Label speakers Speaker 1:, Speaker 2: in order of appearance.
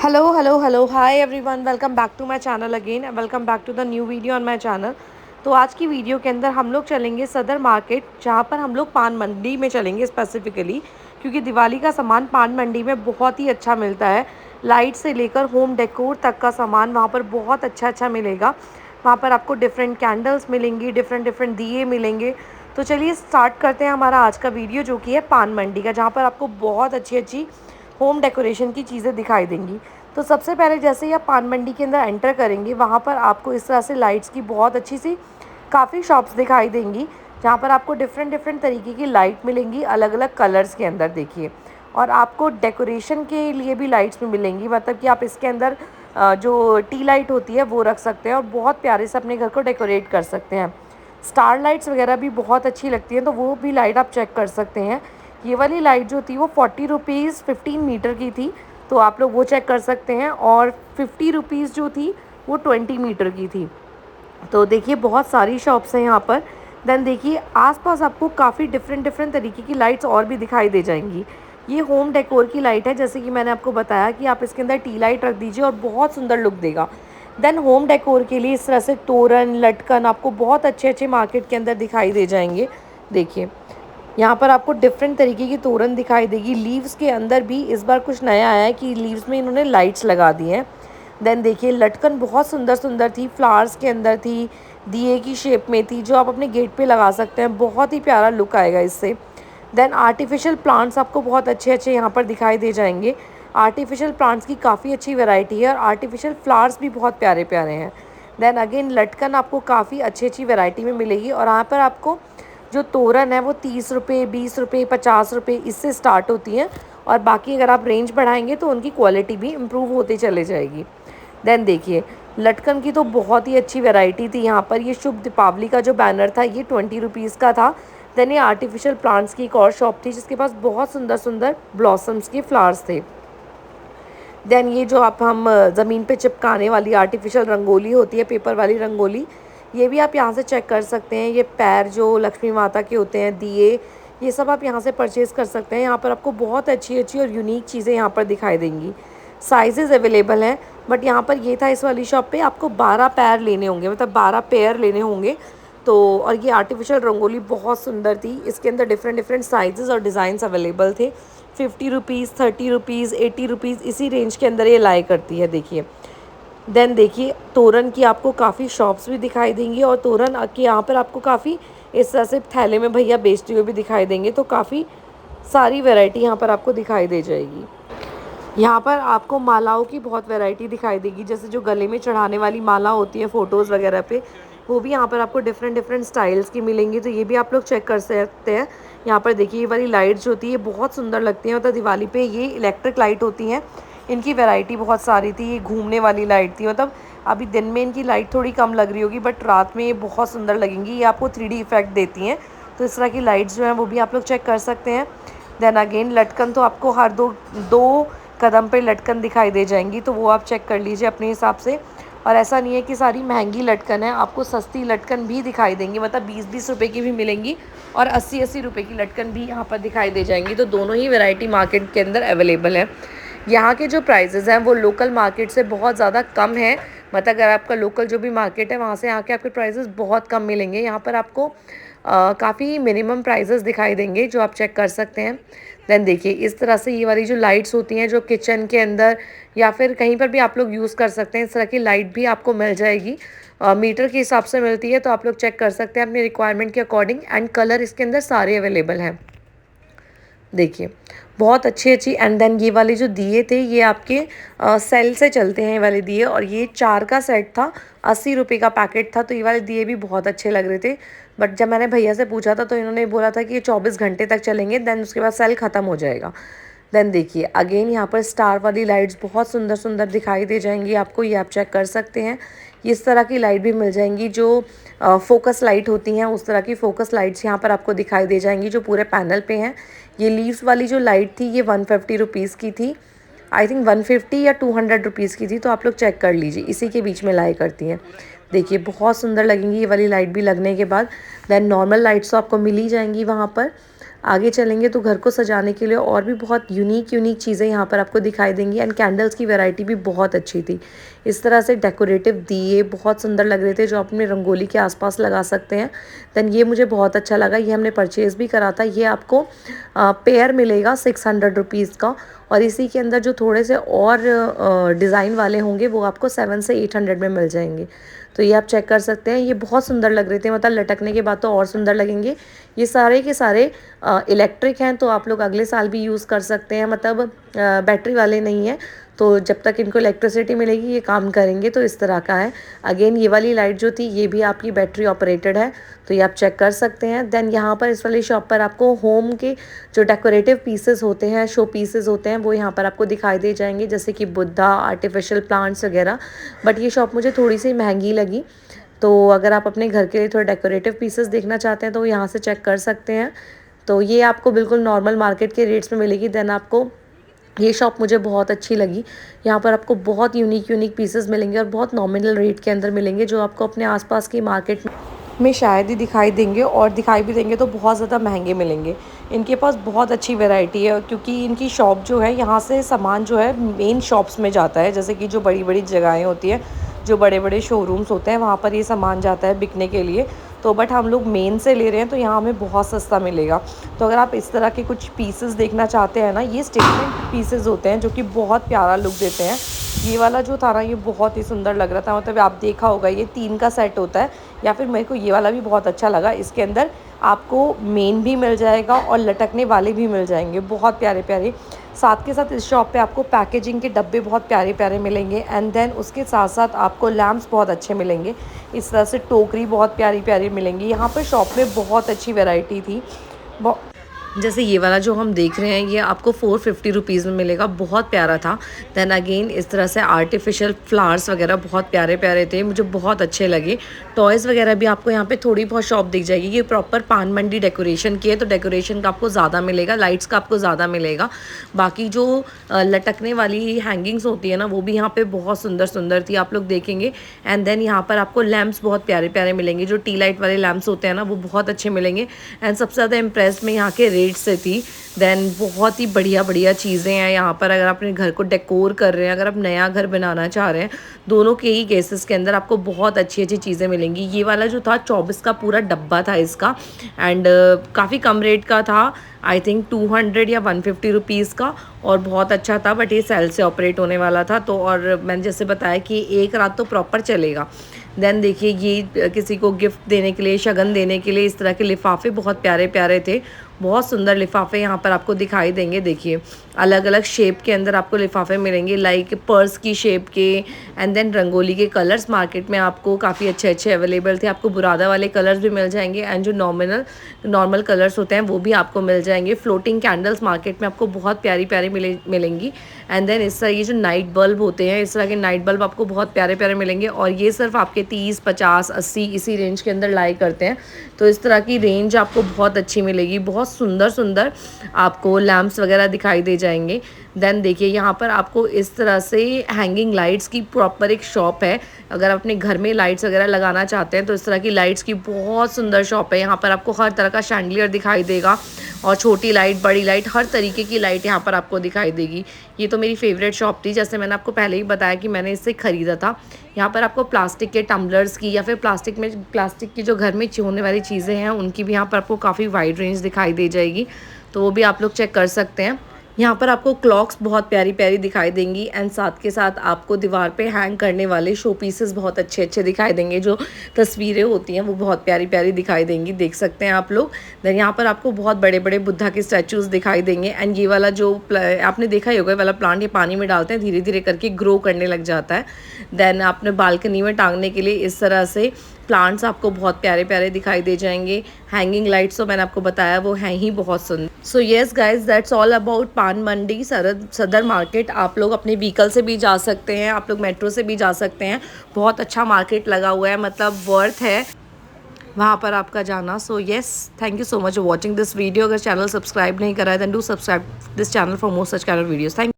Speaker 1: Hello, hello, hello. Hi everyone. Welcome back to my channel again and welcome back to the new video on my channel. तो आज की video के अंदर हम लोग चलेंगे सदर मार्केट, जहाँ पर हम लोग पान मंडी में चलेंगे स्पेसिफिकली, क्योंकि दिवाली का सामान पान मंडी में बहुत ही अच्छा मिलता है। लाइट से लेकर होम डेकोर तक का सामान वहाँ पर बहुत अच्छा मिलेगा। वहाँ पर आपको डिफरेंट कैंडल्स मिलेंगी, डिफरेंट डिफरेंट दिए मिलेंगे। तो चलिए स्टार्ट करते हैं हमारा आज का वीडियो, जो कि है पान मंडी का, जहाँ पर आपको बहुत अच्छी होम डेकोरेशन की चीज़ें दिखाई देंगी। तो सबसे पहले जैसे ही आप पान मंडी के अंदर एंटर करेंगे, वहाँ पर आपको इस तरह से लाइट्स की बहुत अच्छी सी काफ़ी शॉप्स दिखाई देंगी, जहाँ पर आपको डिफरेंट डिफरेंट तरीके की लाइट मिलेंगी अलग अलग कलर्स के अंदर। देखिए, और आपको डेकोरेशन के लिए भी लाइट्स में मिलेंगी, मतलब कि आप इसके अंदर जो टी लाइट होती है वो रख सकते हैं और बहुत प्यारे से अपने घर को डेकोरेट कर सकते हैं। स्टार लाइट्स वगैरह भी बहुत अच्छी लगती हैं, तो वो भी लाइट आप चेक कर सकते हैं। ये वाली लाइट जो थी वो 40 रुपीज़ 15 मीटर की थी, तो आप लोग वो चेक कर सकते हैं। और 50 रुपीज़ जो थी वो 20 मीटर की थी। तो देखिए बहुत सारी शॉप्स हैं यहाँ पर। देन देखिए आसपास आपको काफ़ी डिफरेंट डिफरेंट तरीके की लाइट्स और भी दिखाई दे जाएंगी। ये होम डेकोर की लाइट है, जैसे कि मैंने आपको बताया कि आप इसके अंदर टी लाइट रख दीजिए और बहुत सुंदर लुक देगा। देन होम डेकोर के लिए इस तरह से तोरण लटकन आपको बहुत अच्छे मार्केट के अंदर दिखाई दे जाएंगे। देखिए यहाँ पर आपको डिफरेंट तरीके की तोरण दिखाई देगी। लीव्स के अंदर भी इस बार कुछ नया आया है कि लीव्स में इन्होंने लाइट्स लगा दी हैं। देन देखिए लटकन बहुत सुंदर सुंदर थी, फ्लावर्स के अंदर थी, दिए की शेप में थी, जो आप अपने गेट पे लगा सकते हैं। बहुत ही प्यारा लुक आएगा इससे। देन आर्टिफिशियल प्लांट्स आपको बहुत अच्छे यहाँ पर दिखाई दे जाएंगे। आर्टिफिशियल प्लांट्स की काफ़ी अच्छी वैरायटी है और आर्टिफिशियल फ्लावर्स भी बहुत प्यारे प्यारे हैं। देन अगेन लटकन आपको काफ़ी अच्छी वैरायटी में मिलेगी। और यहाँ पर आपको जो तोरण है वो 30 रुपये 20 रुपये 50 रुपये इससे स्टार्ट होती हैं, और बाकी अगर आप रेंज बढ़ाएंगे तो उनकी क्वालिटी भी इम्प्रूव होती चले जाएगी। देन देखिए लटकन की तो बहुत ही अच्छी वैरायटी थी यहाँ पर। ये शुभ दीपावली का जो बैनर था ये 20 रुपीज़ का था। देन ये आर्टिफिशियल प्लांट्स की एक और शॉप थी, जिसके पास बहुत सुंदर सुंदर ब्लॉसम्स के फ्लावर्स थे। देन ये जो आप हम ज़मीन पे चिपकाने वाली आर्टिफिशियल रंगोली होती है, पेपर वाली रंगोली, ये भी आप यहाँ से चेक कर सकते हैं। ये पैर जो लक्ष्मी माता के होते हैं, दिए, ये सब आप यहाँ से परचेज़ कर सकते हैं। यहाँ पर आपको बहुत अच्छी और यूनिक चीज़ें यहाँ पर दिखाई देंगी। साइजेस अवेलेबल हैं, बट यहाँ पर ये था इस वाली शॉप पे आपको 12 पैर लेने होंगे, मतलब 12 पेयर लेने होंगे। तो और ये आर्टिफिशियल रंगोली बहुत सुंदर थी। इसके अंदर डिफरेंट डिफरेंट साइजेस और डिज़ाइंस अवेलेबल थे। 50 रुपीज़ 30 रुपीज़ 80 रुपीज़ इसी रेंज के अंदर ये लाई करती है। देखिए देन देखिए तोरण की आपको काफ़ी शॉप्स भी दिखाई देंगी, और तोरण के यहाँ पर आपको काफ़ी इस तरह से थैले में भैया बेचते हुए भी दिखाई देंगे। तो काफ़ी सारी वैरायटी यहाँ पर आपको दिखाई दे जाएगी। यहाँ पर आपको मालाओं की बहुत वैरायटी दिखाई देगी, जैसे जो गले में चढ़ाने वाली माला होती है फ़ोटोज़ वगैरह पे, वो भी यहाँ पर आपको डिफरेंट डिफरेंट स्टाइल्स की मिलेंगी। तो ये भी आप लोग चेक कर सकते हैं। यहाँ पर देखिए ये वाली लाइट्स होती है बहुत सुंदर लगती हैं, मतलब दिवाली पे ये इलेक्ट्रिक लाइट होती हैं। इनकी वैरायटी बहुत सारी थी। ये घूमने वाली लाइट थी, मतलब अभी दिन में इनकी लाइट थोड़ी कम लग रही होगी, बट रात में ये बहुत सुंदर लगेंगी। ये आपको 3D इफेक्ट देती हैं। तो इस तरह की लाइट्स जो हैं वो भी आप लोग चेक कर सकते हैं। देन अगेन लटकन तो आपको हर दो दो कदम पे लटकन दिखाई दे जाएंगी, तो वो आप चेक कर लीजिए अपने हिसाब से। और ऐसा नहीं है कि सारी महंगी लटकन है, आपको सस्ती लटकन भी दिखाई देंगी, मतलब 20-20 रुपये की भी मिलेंगी और 80-80 रुपये की लटकन भी यहाँ पर दिखाई दे जाएंगी। तो दोनों ही वैरायटी मार्केट के अंदर अवेलेबल है। यहाँ के जो प्राइजेज़ हैं वो लोकल मार्केट से बहुत ज़्यादा कम है, मतलब अगर आपका लोकल जो भी मार्केट है वहाँ से यहाँ के आपके प्राइजेज़ बहुत कम मिलेंगे। यहाँ पर आपको काफ़ी मिनिमम प्राइजेज़ दिखाई देंगे, जो आप चेक कर सकते हैं। देन देखिए इस तरह से ये वाली जो लाइट्स होती हैं, जो किचन के अंदर या फिर कहीं पर भी आप लोग यूज़ कर सकते हैं, इस तरह की लाइट भी आपको मिल जाएगी। मीटर के हिसाब से मिलती है, तो आप लोग चेक कर सकते हैं अपनी रिक्वायरमेंट के अकॉर्डिंग। एंड कलर इसके अंदर सारे अवेलेबल हैं। देखिए बहुत अच्छी एंड देन ये वाले जो दिए थे ये आपके सेल से चलते हैं ये वाले दिए, और ये 4 का सेट था, 80 रुपये का पैकेट था। तो ये वाले दिए भी बहुत अच्छे लग रहे थे, बट जब मैंने भैया से पूछा था तो इन्होंने बोला था कि ये 24 घंटे तक चलेंगे, देन उसके बाद सेल ख़त्म हो जाएगा। देन देखिए अगेन यहाँ पर स्टार वाली लाइट्स बहुत सुंदर सुंदर दिखाई दे जाएंगी आपको, ये आप चेक कर सकते हैं। इस तरह की लाइट भी मिल जाएंगी, जो फोकस लाइट होती हैं उस तरह की फोकस लाइट्स यहाँ पर आपको दिखाई दे जाएंगी, जो पूरे पैनल पे हैं। ये लीव्स वाली जो लाइट थी ये 150 रुपीज़ की थी, आई थिंक 150 या 200 रुपीज़ की थी। तो आप लोग चेक कर लीजिए, इसी के बीच में लाई करती हैं। देखिए बहुत सुंदर लगेंगी ये वाली लाइट भी लगने के बाद। देन नॉर्मल लाइट्स तो आपको मिल ही जाएंगी वहाँ पर। आगे चलेंगे तो घर को सजाने के लिए और भी बहुत यूनिक चीज़ें यहाँ पर आपको दिखाई देंगी। एंड कैंडल्स की वैरायटी भी बहुत अच्छी थी। इस तरह से डेकोरेटिव दिए बहुत सुंदर लग रहे थे जो आप अपने रंगोली के आसपास लगा सकते हैं। देन ये मुझे बहुत अच्छा लगा, ये हमने परचेज़ भी करा था। ये आपको पेयर मिलेगा 600 रुपीज़ का, और इसी के अंदर जो थोड़े से और डिज़ाइन वाले होंगे वो आपको 700 से 800 में मिल जाएंगे। तो ये आप चेक कर सकते हैं, ये बहुत सुंदर लग रहे थे, मतलब लटकने के बाद तो और सुंदर लगेंगे। ये सारे के सारे इलेक्ट्रिक हैं, तो आप लोग अगले साल भी यूज़ कर सकते हैं, मतलब बैटरी वाले नहीं हैं। तो जब तक इनको इलेक्ट्रिसिटी मिलेगी ये काम करेंगे। तो इस तरह का है। अगेन ये वाली लाइट जो थी ये भी आपकी बैटरी ऑपरेटेड है, तो ये आप चेक कर सकते हैं। देन यहाँ पर इस वाली शॉप पर आपको होम के जो डेकोरेटिव पीसेस होते हैं, शो पीसेस होते हैं, वो यहाँ पर आपको दिखाई दे जाएंगे, जैसे कि बुद्धा, आर्टिफिशियल प्लांट्स वगैरह। बट ये शॉप मुझे थोड़ी सी महंगी लगी। तो अगर आप अपने घर के लिए थोड़े डेकोरेटिव पीसेस देखना चाहते हैं तो यहाँ से चेक कर सकते हैं। तो ये आपको बिल्कुल नॉर्मल मार्केट के रेट्स में मिलेगी। देन आपको ये शॉप मुझे बहुत अच्छी लगी। यहाँ पर आपको बहुत यूनिक पीसेस मिलेंगे और बहुत नॉमिनल रेट के अंदर मिलेंगे, जो आपको अपने आसपास की मार्केट में शायद ही दिखाई देंगे, और दिखाई भी देंगे तो बहुत ज़्यादा महंगे मिलेंगे। इनके पास बहुत अच्छी वैरायटी है, क्योंकि इनकी शॉप जो है यहाँ से सामान जो है मेन शॉप्स में जाता है, जैसे कि जो बड़ी बड़ी जगहें होती हैं, जो बड़े बड़े शोरूम्स होते हैं, वहाँ पर ये सामान जाता है बिकने के लिए। तो बट हम लोग मेन से ले रहे हैं तो यहाँ हमें बहुत सस्ता मिलेगा। तो अगर आप इस तरह के कुछ पीसेस देखना चाहते हैं ना, ये स्टेटमेंट पीसेस होते हैं जो कि बहुत प्यारा लुक देते हैं। ये वाला जो था ना, ये बहुत ही सुंदर लग रहा था, मतलब आप देखा होगा ये 3 का सेट होता है। या फिर मेरे को ये वाला भी बहुत अच्छा लगा। इसके अंदर आपको मेन भी मिल जाएगा और लटकने वाले भी मिल जाएंगे, बहुत प्यारे प्यारे। साथ के साथ इस शॉप पे आपको पैकेजिंग के डब्बे बहुत प्यारे प्यारे मिलेंगे। एंड देन उसके साथ साथ आपको लैम्प्स बहुत अच्छे मिलेंगे। इस तरह से टोकरी बहुत प्यारी प्यारी मिलेंगी। यहाँ पर शॉप में बहुत अच्छी वैरायटी थी। जैसे ये वाला जो हम देख रहे हैं ये आपको 450 रुपीज़ में मिलेगा, बहुत प्यारा था। देन अगेन इस तरह से आर्टिफिशियल फ्लावर्स वगैरह बहुत प्यारे प्यारे थे, मुझे बहुत अच्छे लगे। टॉयज़ वगैरह भी आपको यहाँ पे थोड़ी बहुत शॉप दिख जाएगी। ये प्रॉपर पान मंडी डेकोरेशन की है, तो डेकोरेशन का आपको ज़्यादा मिलेगा, लाइट्स का आपको ज़्यादा मिलेगा। बाकी जो लटकने वाली हैंगिंग्स होती है ना, वो भी यहाँ पर बहुत सुंदर सुंदर थी, आप लोग देखेंगे। एंड देन यहाँ पर आपको लैम्प्स बहुत प्यारे प्यारे मिलेंगे, जो टी लाइट वाले लैम्प्स होते हैं ना, वो बहुत अच्छे मिलेंगे। एंड सबसे ज़्यादा इम्प्रेस में यहाँ के से थी। देन बहुत ही बढ़िया चीज़ें हैं यहाँ पर। अगर आप अपने घर को डेकोर कर रहे हैं, अगर आप नया घर बनाना चाह रहे हैं, दोनों के ही केसेस के अंदर आपको बहुत अच्छी चीज़ें मिलेंगी। ये वाला जो था 24 का पूरा डब्बा था इसका, एंड काफ़ी कम रेट का था, आई थिंक 200 या 150 रुपीज़ का, और बहुत अच्छा था। बट ये सेल से ऑपरेट होने वाला था, तो और मैंने जैसे बताया कि एक रात तो प्रॉपर चलेगा। देन देखिए ये किसी को गिफ्ट देने के लिए, शगन देने के लिए इस तरह के लिफाफे बहुत प्यारे प्यारे थे। बहुत सुंदर लिफाफे यहाँ पर आपको दिखाई देंगे। देखिए अलग अलग शेप के अंदर आपको लिफाफे मिलेंगे, लाइक पर्स की शेप के। एंड देन रंगोली के कलर्स मार्केट में आपको काफ़ी अच्छे अवेलेबल थे। आपको बुरादा वाले कलर्स भी मिल जाएंगे, एंड जो नॉर्मल कलर्स होते हैं वो भी आपको मिल जाएंगे। फ्लोटिंग कैंडल्स मार्केट में आपको बहुत प्यारी प्यारी मिलेंगी। एंड देन इस तरह ये जो नाइट बल्ब होते हैं, इस तरह के नाइट बल्ब आपको बहुत प्यारे प्यारे मिलेंगे, और ये सिर्फ आपके 30, 50, 80 इसी रेंज के अंदर लाई करते हैं। तो इस तरह की रेंज आपको बहुत अच्छी मिलेगी। बहुत सुंदर आपको लैम्प्स वगैरह दिखाई दे जाएंगे। देन देखिए यहाँ पर आपको इस तरह से हैंगिंग लाइट्स की प्रॉपर एक शॉप है। अगर आप अपने घर में लाइट्स वगैरह लगाना चाहते हैं तो इस तरह की लाइट्स की बहुत सुंदर शॉप है। यहाँ पर आपको हर तरह का शैंडलियर दिखाई देगा, और छोटी लाइट, बड़ी लाइट, हर तरीके की लाइट यहाँ पर आपको दिखाई देगी। ये तो मेरी फेवरेट शॉप थी, जैसे मैंने आपको पहले ही बताया कि मैंने इससे ख़रीदा था। यहाँ पर आपको प्लास्टिक के टम्बलर्स की, या फिर प्लास्टिक की जो घर में होने वाली चीज़ें हैं उनकी भी यहाँ पर आपको काफ़ी वाइड रेंज दिखाई दे जाएगी, तो वो भी आप लोग चेक कर सकते हैं। यहाँ पर आपको क्लॉक्स बहुत प्यारी प्यारी दिखाई देंगी, एंड साथ के साथ आपको दीवार पे हैंग करने वाले शो पीसेस बहुत अच्छे दिखाई देंगे। जो तस्वीरें होती हैं वो बहुत प्यारी प्यारी दिखाई देंगी, देख सकते हैं आप लोग। देन यहाँ पर आपको बहुत बड़े बड़े बुद्धा के स्टैचूज़ दिखाई देंगे। एंड ये वाला जो आपने देखा ही होगा, ये वाला प्लांट ये पानी में डालते हैं, धीरे धीरे करके ग्रो करने लग जाता है। देन आपने बालकनी में टांगने के लिए इस तरह से प्लांट्स आपको बहुत प्यारे प्यारे दिखाई दे जाएंगे। हैंगिंग लाइट्स तो मैंने आपको बताया वो हैं ही बहुत सुंदर। So yes guys, that's all about पान मंडी सदर मार्केट। आप लोग अपने व्हीकल से भी जा सकते हैं, आप लोग मेट्रो से भी जा सकते हैं। बहुत अच्छा मार्केट लगा हुआ है, मतलब वर्थ है वहाँ पर आपका जाना। So yes, thank you so much for watching this video. अगर चैनल सब्सक्राइब नहीं करा है then do subscribe this channel for more such kind of videos. Thank